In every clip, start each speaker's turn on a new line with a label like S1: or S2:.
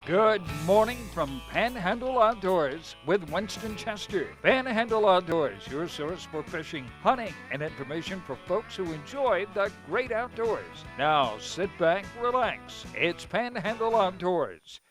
S1: Good morning from Panhandle Outdoors with Winston Chester. Panhandle Outdoors, your source for fishing, hunting, and information for folks who enjoy the great outdoors. Now sit back, relax. It's Panhandle Outdoors.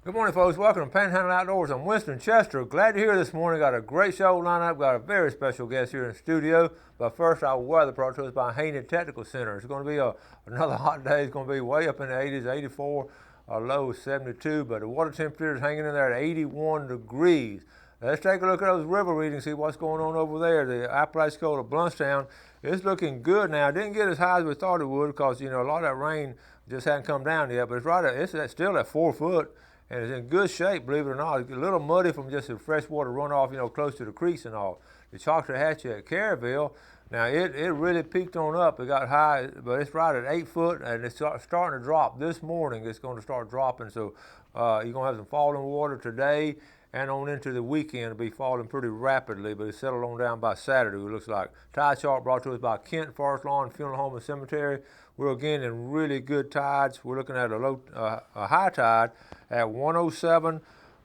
S2: Good morning, folks. Welcome to Panhandle Outdoors. I'm Winston Chester. Glad you're here this morning. Got a great show lined up. Got a very special guest here in the studio. But first, our weather brought to us by Haney Technical Center. It's going to be another hot day. It's going to be way up in the 80s, 84. Our low is 72, but the water temperature is hanging in there at 81 degrees. Now, let's take a look at those river readings, see what's going on over there. The Apalachicola of Bluntstown is looking good now. It didn't get as high as we thought it would because, a lot of that rain just hadn't come down yet, but it's still at 4 foot. And it's in good shape, believe it or not. It's a little muddy from just the freshwater runoff, close to the creeks and all. The Choctahatchee at Caryville, now it really peaked on up. It got high, but it's right at 8 foot, and it's starting to drop this morning. It's going to start dropping, so you're going to have some falling water today and on into the weekend. It'll be falling pretty rapidly, but it's settled on down by Saturday, it looks like. Tide chart brought to us by Kent Forest Lawn Funeral Home and Cemetery. We're again in really good tides. We're looking at a high tide at 107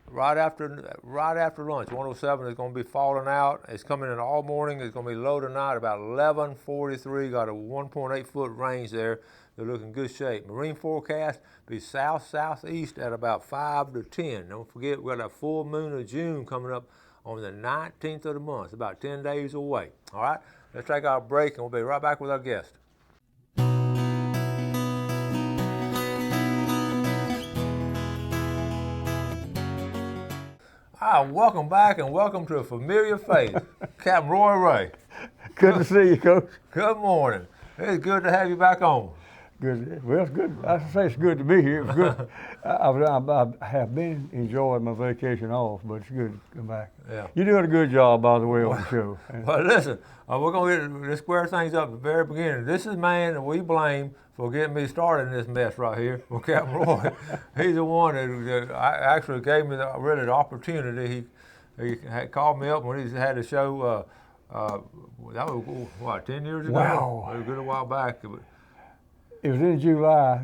S2: right after lunch. 107 is going to be falling out. It's coming in all morning. It's going to be low tonight about 11:43. Got a 1.8 foot range there. They're looking good shape. Marine forecast be south-southeast at about 5 to 10. Don't forget, we got a full moon of June coming up on the 19th of the month. It's about 10 days away. All right, let's take our break, and we'll be right back with our guest. Welcome back and welcome to a familiar face, Captain Roy Ray.
S3: Good to see you, Coach.
S2: Good morning. It's good to have you back on.
S3: Good. Well, it's good. I say it's good to be here. It's good. I have been enjoying my vacation off, but it's good to come back.
S2: Yeah.
S3: You're doing a good job, by the way, on the show.
S2: Well, listen, we're going to square things up at the very beginning. This is the man that we blame for getting me started in this mess right here. Well, Captain Roy, he's the one that actually gave me the opportunity. He had called me up when he had a show. That was, what, 10 years ago?
S3: Wow.
S2: It was a good while back.
S3: It was in July.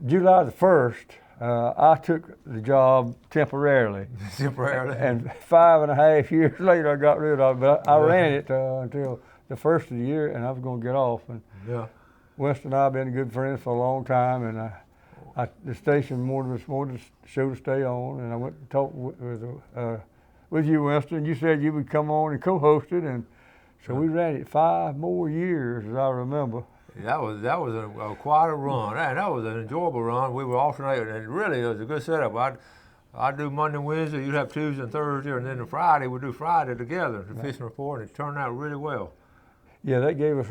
S3: July the 1st, I took the job temporarily.
S2: Temporarily?
S3: And 5.5 years later, I got rid of it. But I ran it until the first of the year, and I was going to get off. And
S2: yeah.
S3: Winston and I have been good friends for a long time, and the station wanted the show to stay on, and I went and talked with you, Winston. You said you would come on and co-host it, and so we ran it 5 more years, as I remember.
S2: That was quite a run, and that was an enjoyable run. We were alternating, and really it was a good setup. I'd do Monday, Wednesday, you'd have Tuesday and Thursday, and then the Friday we'd do Friday together, the fishing report, and it turned out really well.
S3: Yeah, that gave us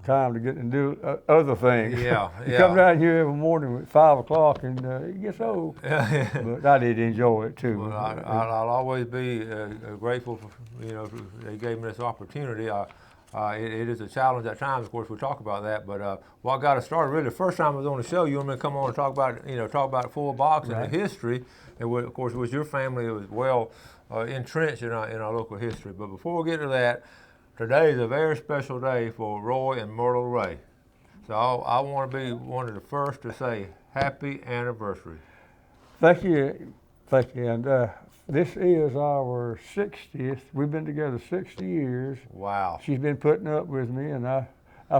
S3: time to get and do other things.
S2: Yeah,
S3: You come down here every morning at 5 o'clock, and it gets old.
S2: Yeah.
S3: But I did enjoy it too.
S2: Well, I'll always be grateful for they gave me this opportunity. It is a challenge at times, of course. We'll talk about that. But what got us started, really, the first time I was on the show, you want me to come on and talk about full box and the history. And of course, with your family, it was well entrenched in our local history. But before we get to that, today is a very special day for Roy and Myrtle Ray. So I want to be one of the first to say happy anniversary.
S3: Thank you. And this is our 60th. We've been together 60 years.
S2: Wow.
S3: She's been putting up with me, and I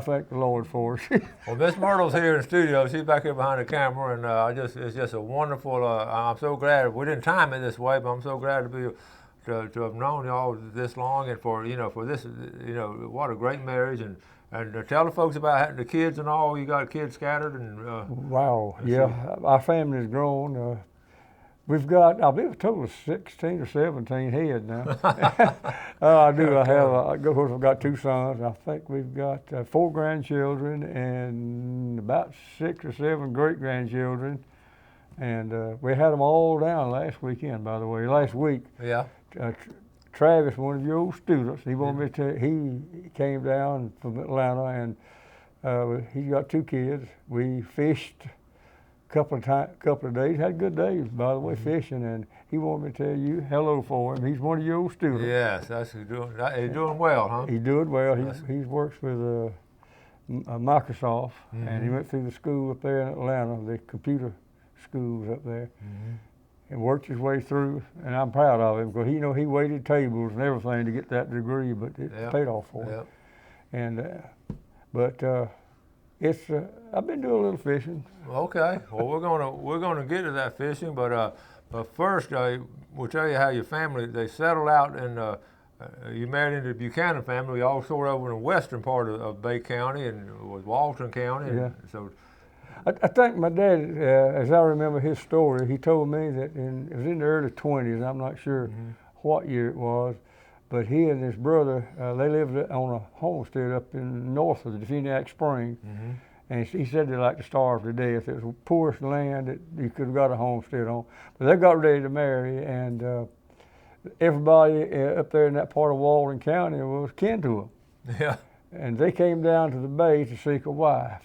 S3: thank the Lord for it.
S2: Well, Miss Myrtle's here in the studio. She's back here behind the camera, and it's just a wonderful. I'm so glad we didn't time it this way, but I'm so glad to have known y'all this long, and for this, what a great marriage, and tell the folks about the kids and all. You got kids scattered and.
S3: Wow. Yeah, our family has grown. We've got, I believe, a total of 16 or 17 head now. I do. I have. Of course, I've got 2 sons. I think we've got 4 grandchildren and about 6 or 7 great grandchildren. And we had them all down last weekend, by the way. Last week.
S2: Yeah.
S3: Travis, one of your old students, he wanted me to. He came down from Atlanta, and he's got 2 kids. We fished couple of days, had good days, by the way, fishing, and he wanted me to tell you hello for him. He's one of your old students.
S2: Yes, he's doing well, huh?
S3: He's doing well. He works with Microsoft, and he went through the school up there in Atlanta, the computer schools up there, and worked his way through. And I'm proud of him because he waited tables and everything to get that degree, but it paid off for him. And I've been doing a little fishing.
S2: Okay. Well, we're gonna get to that fishing, but first, we'll tell you how your family they settled out and. You married into the Buchanan family. You all sort of over in the western part of Bay County and was Walton County. And so,
S3: I think my dad, as I remember his story, he told me that it was in the early 20s. I'm not sure what year it was, but he and his brother they lived on a homestead up in north of the Defeniac Springs. And he said they like to starve to death. It was the poorest land that you could have got a homestead on. But they got ready to marry, and everybody up there in that part of Walton County was kin to them.
S2: Yeah.
S3: And they came down to the bay to seek a wife.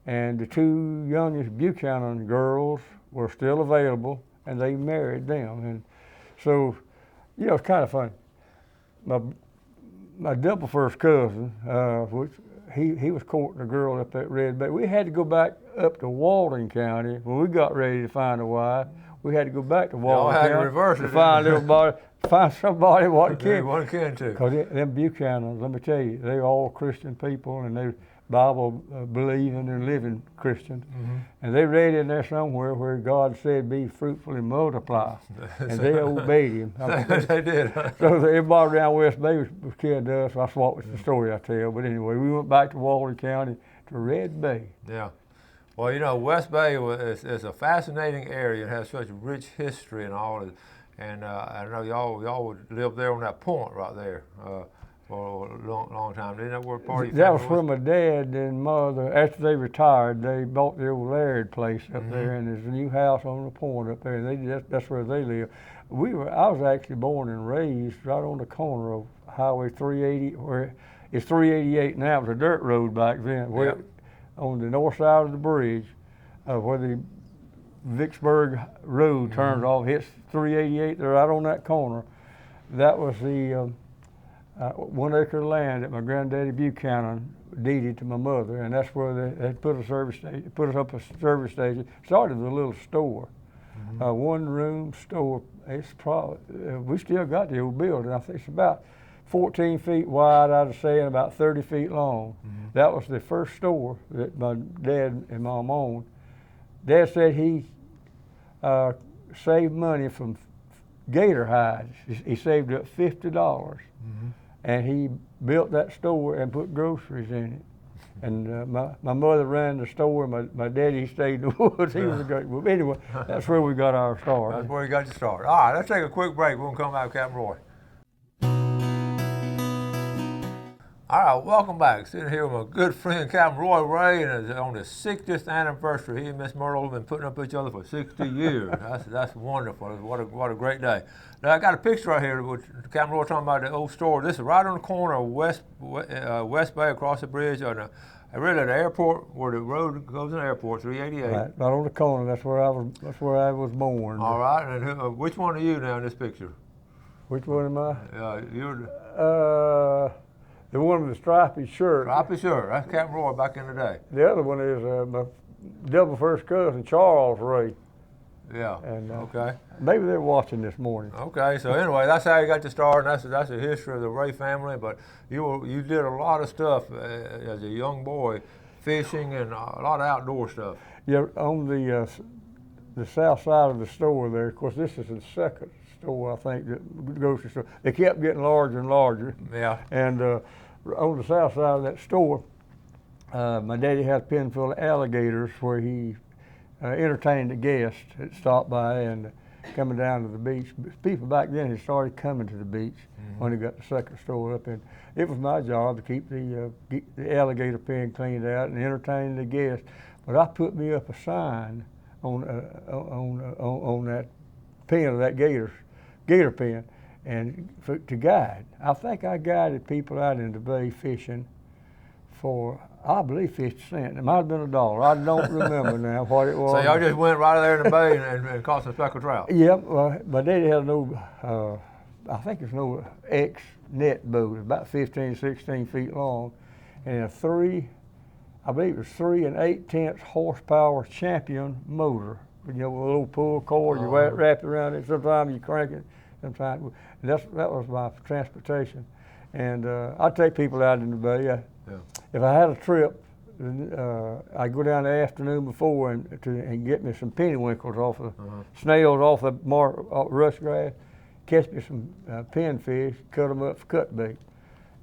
S3: And the two youngest Buchanan girls were still available, and they married them. And so, it's kind of funny. My double first cousin, which he was courting a girl up at Red Bay. We had to go back up to Walton County when we got ready to find a wife. We had to go back to Walton County to find somebody what kin. Because them Buchanans, let me tell you, they're all Christian people, and they're Bible believing and living Christians. And they read in there somewhere where God said, "Be fruitful and multiply," and they obeyed Him.
S2: They did.
S3: So everybody around West Bay was kin to us. That's what was the story I tell. But anyway, we went back to Walton County to Red Bay.
S2: Yeah. Well, West Bay is a fascinating area. It has such rich history and all. And I know y'all would live there on that point right there for a long time. Didn't that work part of your
S3: That was where my dad and mother, after they retired, they bought the old Laird place up there, and there's a new house on the point up there, and that's where they live. I was actually born and raised right on the corner of Highway 380, where it's 388 now. It was a dirt road back then. On the north side of the bridge, where the Vicksburg Road turns off, hits 388. They're right on that corner. That was the 1 acre of land that my granddaddy Buchanan deeded to my mother, and that's where they put a service station. Put us up a service station. Started with a little store, one room store. It's probably we still got the old building. I think it's about 14 feet wide, I'd say, and about 30 feet long. That was the first store that my dad and mom owned. Dad said he saved money from gator hides. He saved up $50, and he built that store and put groceries in it. And my mother ran the store, and my daddy stayed in the woods. He was a great. Well, anyway, that's where we got our start.
S2: That's where you got your start. All right, let's take a quick break. We're going to come back with Captain Roy. All right, welcome back. Sitting here with my good friend Captain Roy Ray, and it's on the 60th anniversary. He and Miss Myrtle have been putting up with each other for 60 years. That's wonderful. What a great day. Now I got a picture right here with Captain Roy talking about the old store. This is right on the corner of West Bay across the bridge on really at the airport where the road goes in the airport, 388.
S3: Right on the corner. That's where I was born.
S2: All right, and which one are you now in this picture?
S3: Which one am I?
S2: You're.
S3: The one with the stripy shirt.
S2: Stripy shirt. That's Captain Roy back in the day.
S3: The other one is my double first cousin, Charles Ray.
S2: Yeah. And okay.
S3: Maybe they're watching this morning.
S2: Okay. So anyway, that's how you got to start, and that's the history of the Ray family. But you did a lot of stuff as a young boy, fishing and a lot of outdoor stuff.
S3: Yeah. On the south side of the store there. Of course, this is the second store, I think, the grocery store. They kept getting larger and larger.
S2: Yeah.
S3: And on the south side of that store, my daddy had a pen full of alligators where he entertained the guests that stopped by and coming down to the beach. People back then had started coming to the beach when he got the second store up, and it was my job to keep the alligator pen cleaned out and entertain the guests. But I put me up a sign on that pen of that gator pen, and to guide. I think I guided people out in the bay fishing for, I believe, 50 cents. It might have been $1. I don't remember now what it was.
S2: So y'all just went right there in the bay and caught some speckled trout?
S3: Yep. My daddy had an old, I think it's an old X-net boat, about 15, 16 feet long, and I believe it was 3 8/10 horsepower Champion motor you know, with a little pull cord, you wrap it around it. Sometimes you crank it, sometimes. That was my transportation. And I take people out in the bay. If I had a trip, I'd go down the afternoon before and get me some pennywinkles off the snails off the rush grass, catch me some pinfish, cut them up for cut bait.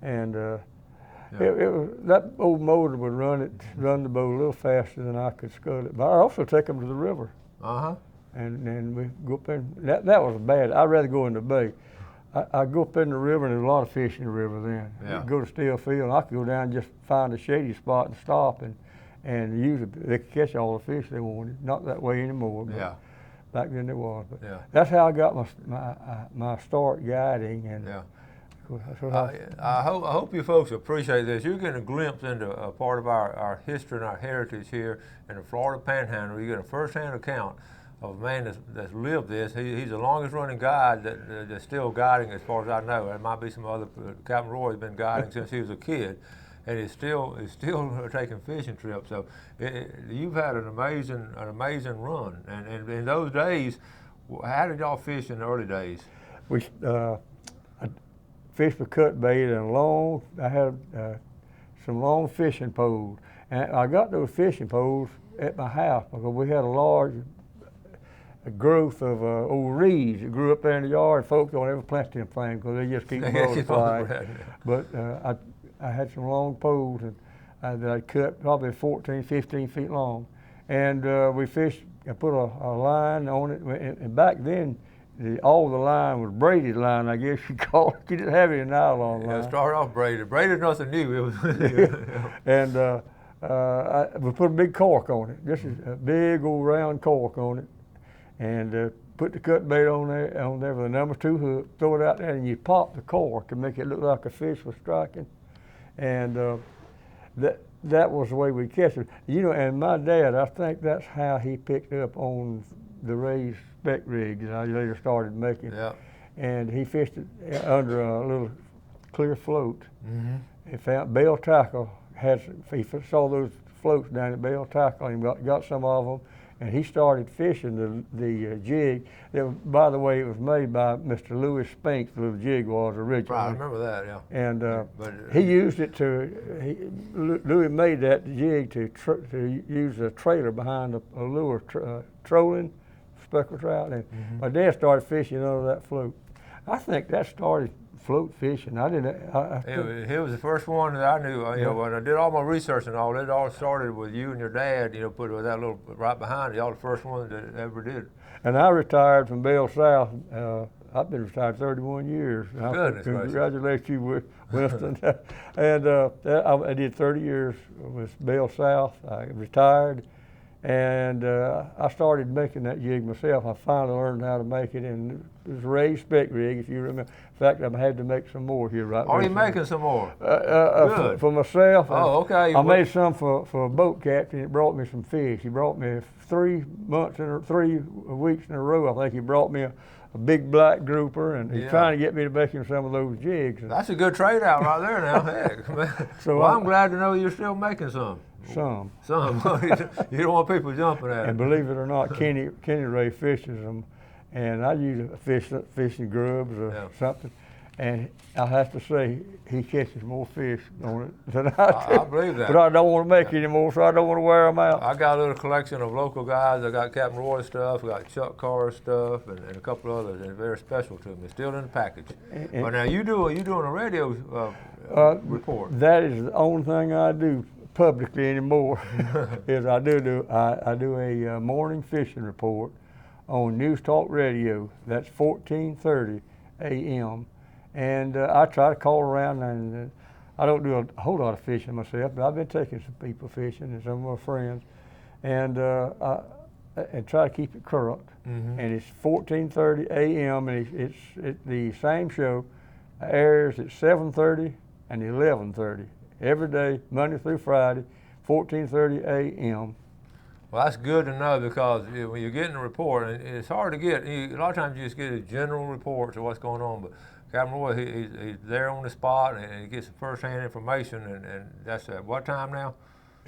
S3: And it was, that old motor would run the boat a little faster than I could scull it. But I also take them to the river. And we go up there. That was bad. I'd rather go in the bay. I go up in the river, and there's a lot of fish in the river then. You go to Stillfield, and I could go down and just find a shady spot and stop, and usually they could catch all the fish they wanted. Not that way anymore, but back then there was. But that's how I got my start guiding. And
S2: I hope you folks appreciate this. You're getting a glimpse into a part of our history and our heritage here in the Florida Panhandle. You get a first-hand account of a man that's lived this. He's the longest running guide that's still guiding as far as I know. There might be some other, Captain Roy's been guiding since he was a kid, and he's still taking fishing trips. So you've had an amazing run. And in those days, how did y'all fish in the early days?
S3: I fished with cut bait and I had some long fishing poles. And I got those fishing poles at my house because we had a large growth of old reeds that grew up there in the yard. Folks don't ever plant them things because they just keep multiplying. But I had some long poles that I cut probably 14, 15 feet long. And we fished and put a line on it. And back then, all the line was braided line, I guess you call it. You didn't have any nylon line.
S2: It started off braided. Braided nothing new. It was
S3: And we put a big cork on it. Just a big old round cork on it. And put the cut bait on there with a number 2 hook, throw it out there, and you pop the cork and make it look like a fish was striking. And that was the way we catch it. You know, and my dad, I think that's how he picked up on the raised spec rigs that I later started making. And he fished it under a little clear float. He found bell tackle. He saw those floats down at bell tackle and got some of them. And he started fishing the jig. By the way, it was made by Mr. Louis Spinks, the little jig was originally.
S2: Right, I remember that,
S3: And he used it Louis made that jig to use a trailer behind a lure trolling speckled trout. And my dad started fishing under that float. I think that started float fishing. I didn't.
S2: He was the first one that I knew. You know, when I did all my research and all, it all started with you and your dad. You know, put with that little right behind you. Y'all the first one that ever did.
S3: And I retired from Bell South. I've been retired 31 years.
S2: Goodness gracious.
S3: Congratulate you, Winston. And I did 30 years with Bell South. I retired. And I started making that jig myself. I finally learned how to make it, and it was a raised spec rig, if you remember. In fact, I had to make some more here right now.
S2: Are you making some more?
S3: Good. For myself.
S2: Oh, okay.
S3: I made some for a boat captain. It brought me some fish. He brought me 3 weeks in a row. I think he brought me a big black grouper, and he's trying to get me to make him some of those jigs.
S2: That's a good trade out right there now. Heck. So well, I'm glad to know you're still making some.
S3: Some.
S2: You don't want people jumping at it.
S3: And believe it or not, Kenny Ray fishes them, and I use fishing grubs or something. And I have to say, he catches more fish on it than I do.
S2: I believe that.
S3: But I don't want to make any more, so I don't want to wear them out.
S2: I got a little collection of local guys. I got Captain Roy stuff, I got Chuck Carr stuff, and a couple others. And it's very special to me. It's still in the package. But now you're doing a radio report.
S3: That is the only thing I do publicly anymore. Is I do a morning fishing report on News Talk Radio. That's 1430 a.m. And I try to call around, and I don't do a whole lot of fishing myself, but I've been taking some people fishing and some of my friends, and try to keep it current. And it's 14:30 a.m. and it's the same show airs at 7:30 and 11:30 every day, Monday through Friday, 14:30 a.m.
S2: Well, that's good to know, because when you're getting a report, and it's hard to get. A lot of times you just get a general report of what's going on, but Captain Roy, he's there on the spot, and he gets first-hand information, and that's at what time now?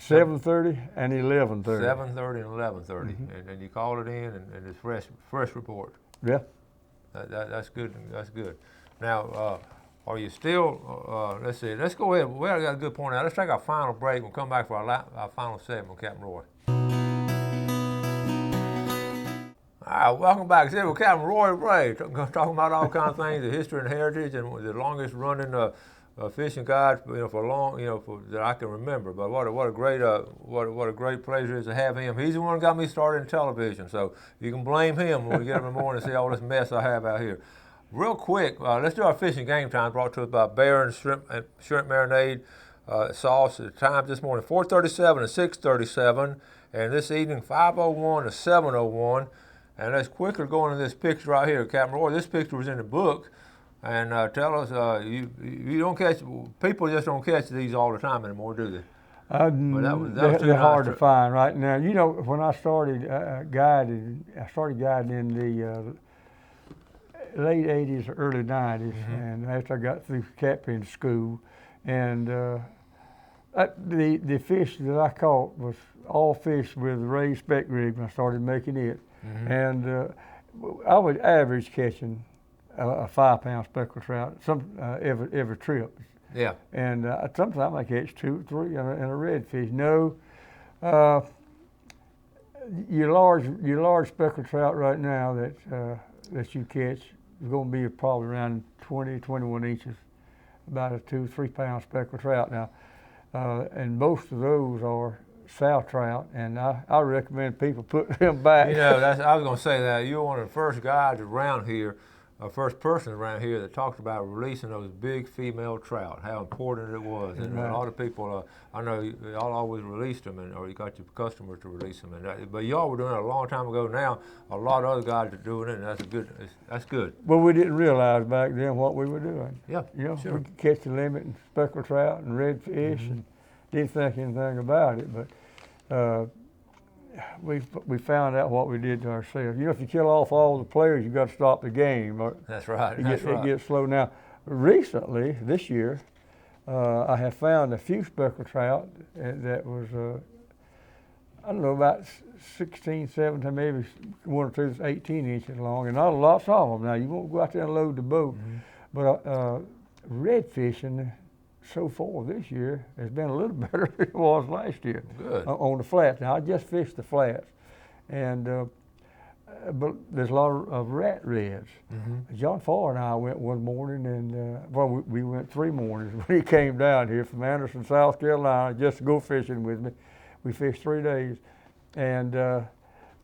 S3: 7:30 and 11:30.
S2: 7:30 and 11:30, and you call it in, and it's fresh report.
S3: Yeah.
S2: That's good. That's good. Now, are you still? Let's see. Let's go ahead. We got a good point out. Let's take our final break. We'll come back for our final segment with Captain Roy. All right, welcome back. Today with Captain Roy Ray, talking about all kinds of things, the history and heritage, and the longest running fishing guide, for long, that I can remember. But what a great pleasure it is to have him. He's the one who got me started in television, so you can blame him when we get up in the morning and see all this mess I have out here. Real quick, let's do our fishing game time, brought to us by Barron's Shrimp Marinade Sauce. The time this morning, 4:37 and 6:37, and this evening, 5:01 to 7:01. And let's quickly go into this picture right here, Captain Roy. This picture was in the book. And tell us, you don't catch, people just don't catch these all the time anymore, do they?
S3: They're hard to find right now. When I started guiding, in the late 80s, early 90s, and after I got through catfishing school, and the fish that I caught was all fish with raised speck rig when I started making it. And I would average catching a 5-pound speckled trout every trip.
S2: Yeah.
S3: And sometimes I catch 2, 3 in a redfish. No, your large speckled trout right now that you catch is going to be probably around 20, 21 inches, about a 2, 3 pound speckled trout now, and most of those are south trout, and I recommend people put them back.
S2: I was going to say that you're one of the first guys around here, first person around here that talked about releasing those big female trout, how important it was. And a lot of people, I know y'all always released them, or you got your customers to release them. But y'all were doing it a long time ago. Now a lot of other guys are doing it, and that's good.
S3: Well, we didn't realize back then what we were doing.
S2: Yeah, sure.
S3: We could catch the limit and speckled trout and redfish, and didn't think anything about it. But we found out what we did to ourselves. If you kill off all the players, you got to stop the game.
S2: That's right.
S3: It gets slow. Now, recently, this year, I have found a few speckled trout that was, I don't know, about 16, 17, maybe one or two that's 18 inches long, and not lots of them. Now, you won't go out there and load the boat, but red fishing so far this year has been a little better than it was last year.
S2: Good.
S3: On the flats. Now, I just fished the flats, and but there's a lot of rat reds. John Farr and I went one morning, and we went 3 mornings when he came down here from Anderson, South Carolina, just to go fishing with me. We fished 3 days, and the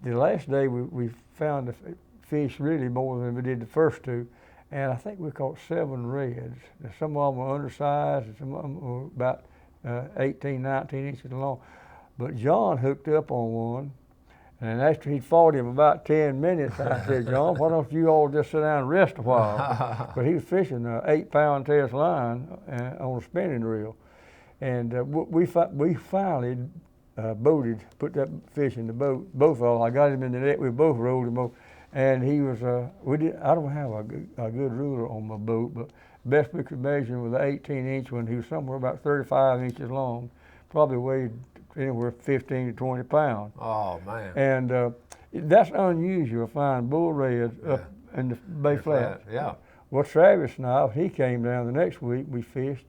S3: last day we found the fish really more than we did the first 2. And I think we caught 7 reds. Now, some of them were undersized, and some of them were about 18, 19 inches long. But John hooked up on one, and after he'd fought him about 10 minutes, I said, John, why don't you all just sit down and rest a while? But he was fishing an 8-pound test line on a spinning reel. And we finally boated, put that fish in the boat, both of them. I got him in the net, we both rolled him over. And he was, I don't have a good ruler on my boat, but best we could measure was an 18-inch one. He was somewhere about 35 inches long, probably weighed anywhere 15 to 20 pounds.
S2: Oh, man.
S3: And that's unusual to find bull reds up in the Bay Flats.
S2: Yeah.
S3: Well, Travis and I, he came down the next week, we fished,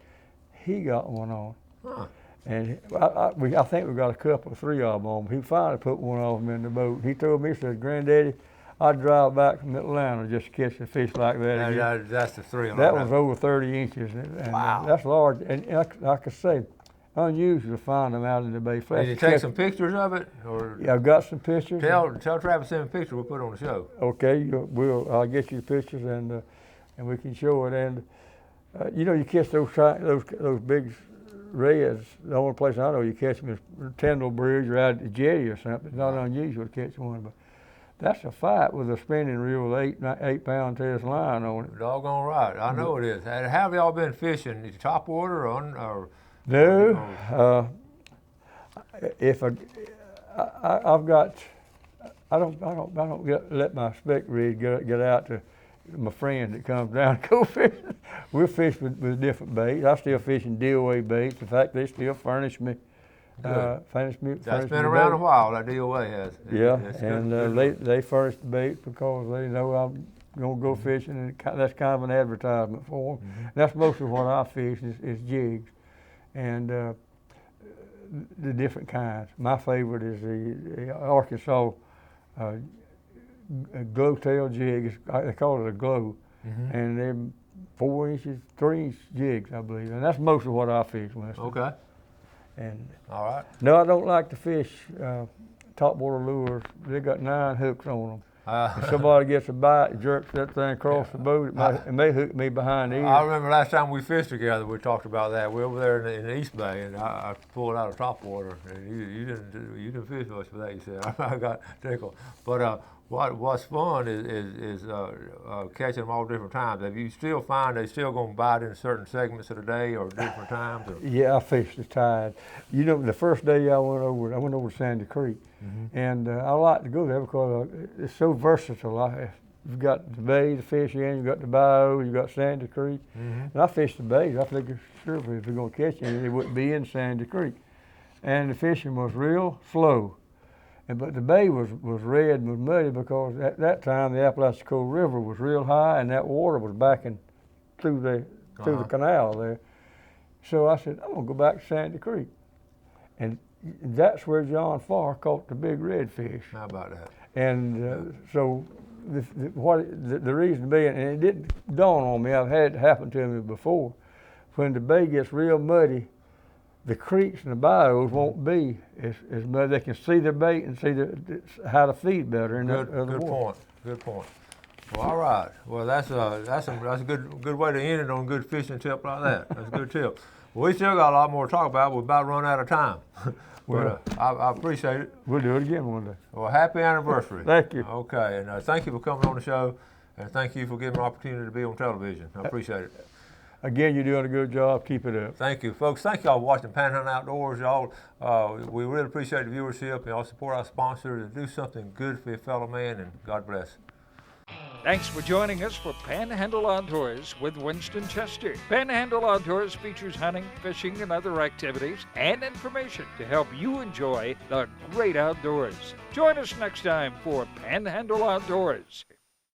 S3: he got one on.
S2: Huh.
S3: And I think we got a couple, 3 of them on. He finally put one of them in the boat. He told me, he said, Granddaddy, I'd drive back from Atlanta just to catch a fish like that.
S2: That's the thrill.
S3: That was over 30 inches. And
S2: wow.
S3: That's large. And like I say, unusual to find them out in the Bay Flats.
S2: Did you take some pictures of it? Or
S3: yeah, I've got some pictures.
S2: Tell Travis to send a picture. We'll put it on the show.
S3: Okay, I'll get you the pictures and we can show it. And you catch those big reds. The only place I know you catch them is Tyndall Bridge or out at the jetty or something. It's not unusual to catch one, but that's a fight with a spinning reel with 8-pound test line on it.
S2: Doggone right. I know it is. How have y'all been fishing? Is it top water or
S3: no? If I've got, I don't let my speck rig get out to my friend that comes down to go fishing. We'll fish with different baits. I still fishing DOA baits. In fact, they still furnish me
S2: Good.
S3: Furnished me.
S2: That's
S3: furnished
S2: been
S3: me
S2: around a
S3: bait.
S2: while, that DOA has.
S3: Yeah,
S2: It's
S3: and
S2: good.
S3: they furnish the bait because they know I'm gonna go
S2: Mm-hmm.
S3: fishing, and that's kind of an advertisement for them. That's mostly what I fish is jigs, and the different kinds. My favorite is the Arkansas glow tail jig. They call it a glow, and they're 4 inches, 3-inch jigs, I believe, and that's mostly what I fish, Winston.
S2: Okay.
S3: And
S2: All right.
S3: no, I don't like to fish topwater lures. They got 9 hooks on them. If somebody gets a bite, jerks that thing across the boat, it may hook me behind the ear.
S2: I remember last time we fished together, we talked about that. We were over there in the East Bay, and I pulled out a topwater, and you didn't fish much for that. You said I got tickled. But what's fun is catching them all different times. Have you still find they still gonna bite in certain segments of the day or different times? Or?
S3: Yeah, I fished the tide. You know, the first day I went over to Sandy Creek, and I like to go there because it's so versatile. You've got the bay to fish in, you've got the bayou, you've got Sandy Creek, and I fished the bays. I figured, sure, if they're gonna catch any, they wouldn't be in Sandy Creek. And the fishing was real slow. But the bay was red and was muddy because at that time the Apalachicola River was real high and that water was backing through the canal there. So I said, I'm gonna go back to Sandy Creek. And that's where John Farr caught the big redfish.
S2: How about that?
S3: And so the reason being, and it didn't dawn on me, I've had it happen to me before, when the bay gets real muddy, the creeks and the bayous won't be as muddy. They can see their bait and see how to feed better.
S2: Good point. Well, all right. Well, that's a good way to end it on a good fishing tip like that. That's a good tip. Well, we still got a lot more to talk about. We're about to run out of time. But I appreciate it.
S3: We'll do it again one day.
S2: Well, happy anniversary.
S3: Thank you.
S2: Okay, and thank you for coming on the show, and thank you for giving me an opportunity to be on television. I appreciate it.
S3: Again, you're doing a good job. Keep it up.
S2: Thank you, folks. Thank y'all for watching Panhandle Outdoors. Y'all, we really appreciate the viewership. Y'all support our sponsors and do something good for your fellow man, and God bless.
S1: Thanks for joining us for Panhandle Outdoors with Winston Chester. Panhandle Outdoors features hunting, fishing, and other activities and information to help you enjoy the great outdoors. Join us next time for Panhandle Outdoors.